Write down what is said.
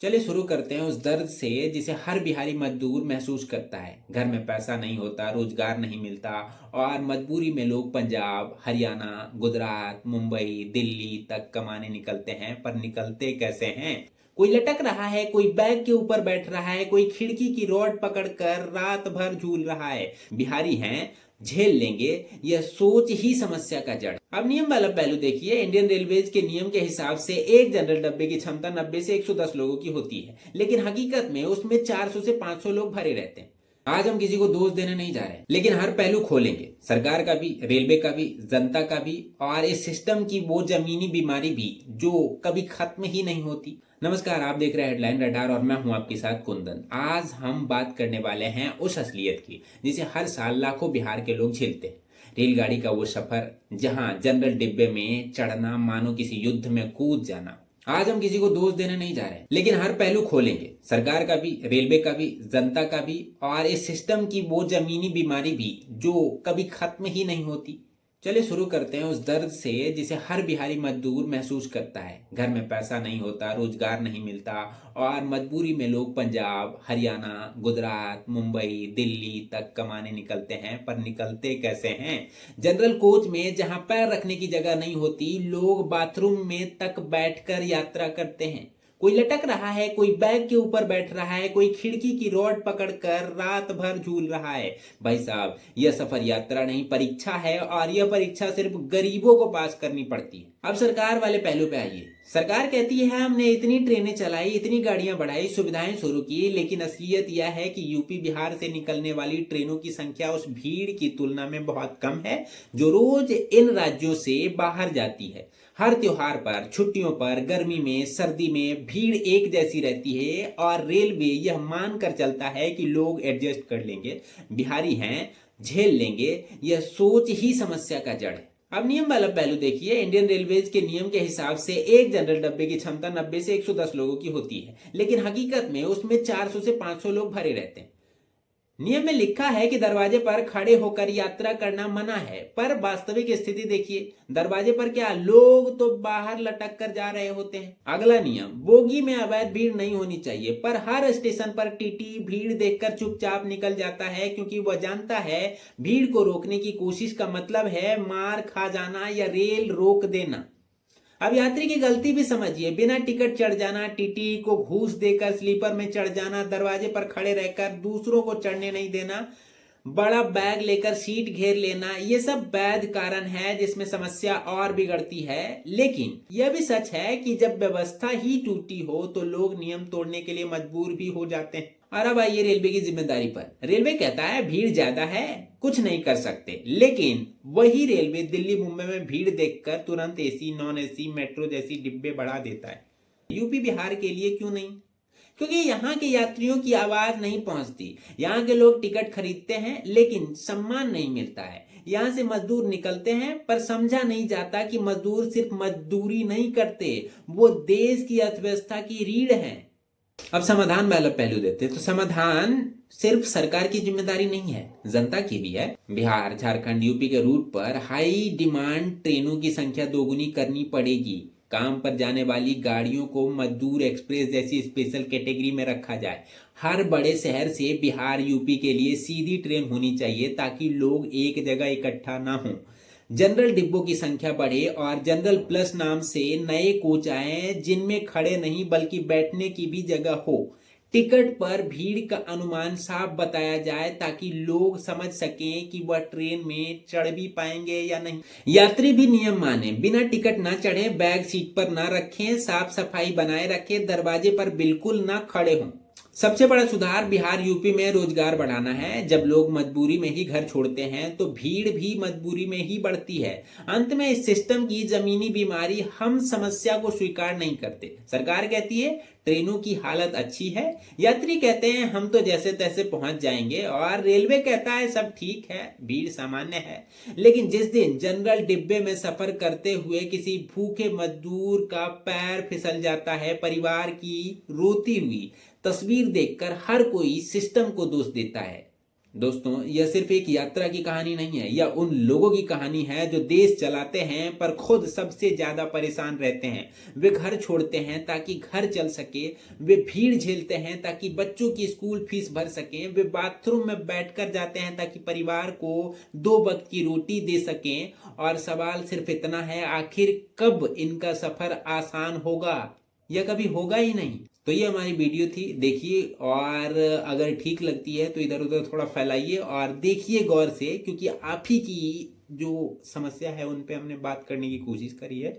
चलिए शुरू करते हैं उस दर्द से जिसे हर बिहारी मजदूर महसूस करता है। घर में पैसा नहीं होता, रोजगार नहीं मिलता और मजबूरी में लोग पंजाब, हरियाणा, गुजरात, मुंबई, दिल्ली तक कमाने निकलते हैं। पर निकलते कैसे हैं? कोई लटक रहा है, कोई बैग के ऊपर बैठ रहा है, कोई खिड़की की रॉड पकड़कर रात भर झूल रहा है। बिहारी हैं, झेल लेंगे, यह सोच ही समस्या का जड़। अब नियम वाला पहलू देखिए। इंडियन रेलवेज के नियम के हिसाब से एक जनरल डब्बे की क्षमता 90 से 110 लोगों की होती है, लेकिन हकीकत में उसमें 400 से 500 लोग भरे रहते हैं। आज हम किसी को दोष देने नहीं जा रहे, लेकिन हर पहलू खोलेंगे, सरकार का भी, रेलवे का भी, जनता का भी, और इस सिस्टम की वो जमीनी बीमारी भी जो कभी खत्म ही नहीं होती। नमस्कार, आप देख रहे हैं हेडलाइन रडार और मैं हूं आपके साथ कुंदन। आज हम बात करने वाले हैं उस असलियत की जिसे हर साल लाखों बिहार के लोग झेलते हैं। रेलगाड़ी का वो सफर जहां जनरल डिब्बे में चढ़ना मानो किसी युद्ध में कूद जाना। आज हम किसी को दोष देने नहीं जा रहे, लेकिन हर पहलू खोलेंगे, सरकार का भी, रेलवे का भी, जनता का भी, और इस सिस्टम की वो जमीनी बीमारी भी जो कभी खत्म ही नहीं होती। चलिए शुरू करते हैं उस दर्द से जिसे हर बिहारी मजदूर महसूस करता है। घर में पैसा नहीं होता, रोजगार नहीं मिलता और मजबूरी में लोग पंजाब, हरियाणा, गुजरात, मुंबई, दिल्ली तक कमाने निकलते हैं। पर निकलते कैसे हैं? जनरल कोच में जहां पैर रखने की जगह नहीं होती, लोग बाथरूम में तक बैठकर यात्रा करते हैं। कोई लटक रहा है, कोई बैग के ऊपर बैठ रहा है, कोई खिड़की की रॉड पकड़कर रात भर झूल रहा है। भाई साहब, यह सफर यात्रा नहीं, परीक्षा है, और यह परीक्षा सिर्फ गरीबों को पास करनी पड़ती है। अब सरकार वाले पहलू पे आइए। सरकार कहती है हमने इतनी ट्रेनें चलाई, इतनी गाड़ियां बढ़ाई, सुविधाएं शुरू की, लेकिन असलियत यह है कि यूपी बिहार से निकलने वाली ट्रेनों की संख्या उस भीड़ की तुलना में बहुत कम है जो रोज इन राज्यों से बाहर जाती है। हर त्योहार पर, छुट्टियों पर, गर्मी में, सर्दी में भीड़ एक जैसी रहती है और रेलवे यह मानकर चलता है कि लोग एडजस्ट कर लेंगे, बिहारी हैं, झेल लेंगे, यह सोच ही समस्या का जड़ है। अब नियम वाला पहलू देखिए। इंडियन रेलवेज के नियम के हिसाब से एक जनरल डब्बे की क्षमता 90 से 110 लोगों की होती है, लेकिन हकीकत में उसमें 400 से 500 लोग भरे रहते हैं। नियम में लिखा है कि दरवाजे पर खड़े होकर यात्रा करना मना है, पर वास्तविक स्थिति देखिए, दरवाजे पर क्या, लोग तो बाहर लटक कर जा रहे होते हैं। अगला नियम, बोगी में अवैध भीड़ नहीं होनी चाहिए, पर हर स्टेशन पर टीटी भीड़ देखकर चुपचाप निकल जाता है, क्योंकि वह जानता है भीड़ को रोकने की कोशिश का मतलब है मार खा जाना या रेल रोक देना। अब यात्री की गलती भी समझिए, बिना टिकट चढ़ जाना, टीटी को घूस देकर स्लीपर में चढ़ जाना, दरवाजे पर खड़े रहकर दूसरों को चढ़ने नहीं देना, बड़ा बैग लेकर सीट घेर लेना, ये सब वैध कारण है जिसमें समस्या और बिगड़ती है। लेकिन यह भी सच है कि जब व्यवस्था ही टूटी हो तो लोग नियम तोड़ने के लिए मजबूर भी हो जाते हैं। और अब आइए रेलवे की जिम्मेदारी पर। रेलवे कहता है भीड़ ज्यादा है, कुछ नहीं कर सकते, लेकिन वही रेलवे दिल्ली मुंबई में भीड़ देखकर तुरंत एसी, नॉन एसी, मेट्रो जैसी डिब्बे बढ़ा देता है। यूपी बिहार के लिए क्यों नहीं? क्योंकि यहाँ के यात्रियों की आवाज नहीं पहुंचती। यहाँ के लोग टिकट खरीदते हैं लेकिन सम्मान नहीं मिलता है। यहाँ से मजदूर निकलते हैं पर समझा नहीं जाता कि मजदूर सिर्फ मजदूरी नहीं करते, वो देश की अर्थव्यवस्था की रीढ़ है। अब समाधान वाला पहलू देते हैं, तो समाधान सिर्फ सरकार की जिम्मेदारी नहीं है, जनता की भी है। बिहार, झारखंड, यूपी के रूट पर हाई डिमांड ट्रेनों की संख्या दोगुनी करनी पड़ेगी। काम पर जाने वाली गाड़ियों को मजदूर एक्सप्रेस जैसी स्पेशल कैटेगरी में रखा जाए। हर बड़े शहर से बिहार, यूपी के लिए सीधी ट्रेन होनी चाहिए ताकि लोग एक जगह इकट्ठा ना हो। जनरल डिब्बों की संख्या बढ़े और जनरल प्लस नाम से नए कोच आए जिनमें खड़े नहीं बल्कि बैठने की भी जगह हो। टिकट पर भीड़ का अनुमान साफ बताया जाए ताकि लोग समझ सकें कि वह ट्रेन में चढ़ भी पाएंगे या नहीं। यात्री भी नियम माने, बिना टिकट ना चढ़े, बैग सीट पर ना रखें, साफ सफाई बनाए रखें, दरवाजे पर बिल्कुल ना खड़े हों। सबसे बड़ा सुधार बिहार, यूपी में रोजगार बढ़ाना है। जब लोग मजबूरी में ही घर छोड़ते हैं तो भीड़ भी मजबूरी में ही बढ़ती है। अंत में इस सिस्टम की जमीनी बीमारी, हम समस्या को स्वीकार नहीं करते। सरकार कहती है ट्रेनों की हालत अच्छी है, यात्री कहते हैं हम तो जैसे तैसे पहुंच जाएंगे, और रेलवे कहता है सब ठीक है, भीड़ सामान्य है। लेकिन जिस दिन जनरल डिब्बे में सफर करते हुए किसी भूखे मजदूर का पैर फिसल जाता है, परिवार की रोती हुई तस्वीर देखकर हर कोई सिस्टम को दोष देता है। दोस्तों, यह सिर्फ एक यात्रा की कहानी नहीं है, यह उन लोगों की कहानी है जो देश चलाते हैं पर खुद सबसे ज्यादा परेशान रहते हैं। वे घर छोड़ते हैं ताकि घर चल सके, वे भीड़ झेलते हैं ताकि बच्चों की स्कूल फीस भर सकें, वे बाथरूम में बैठकर जाते हैं ताकि परिवार को 2 वक्त की रोटी दे सकें। और सवाल सिर्फ इतना है, आखिर कब इनका सफर आसान होगा? यह कभी होगा ही नहीं। तो ये हमारी वीडियो थी, देखिए, और अगर ठीक लगती है तो इधर उधर थोड़ा फैलाइए और देखिए गौर से, क्योंकि आप ही की जो समस्या है उन पे हमने बात करने की कोशिश करी है।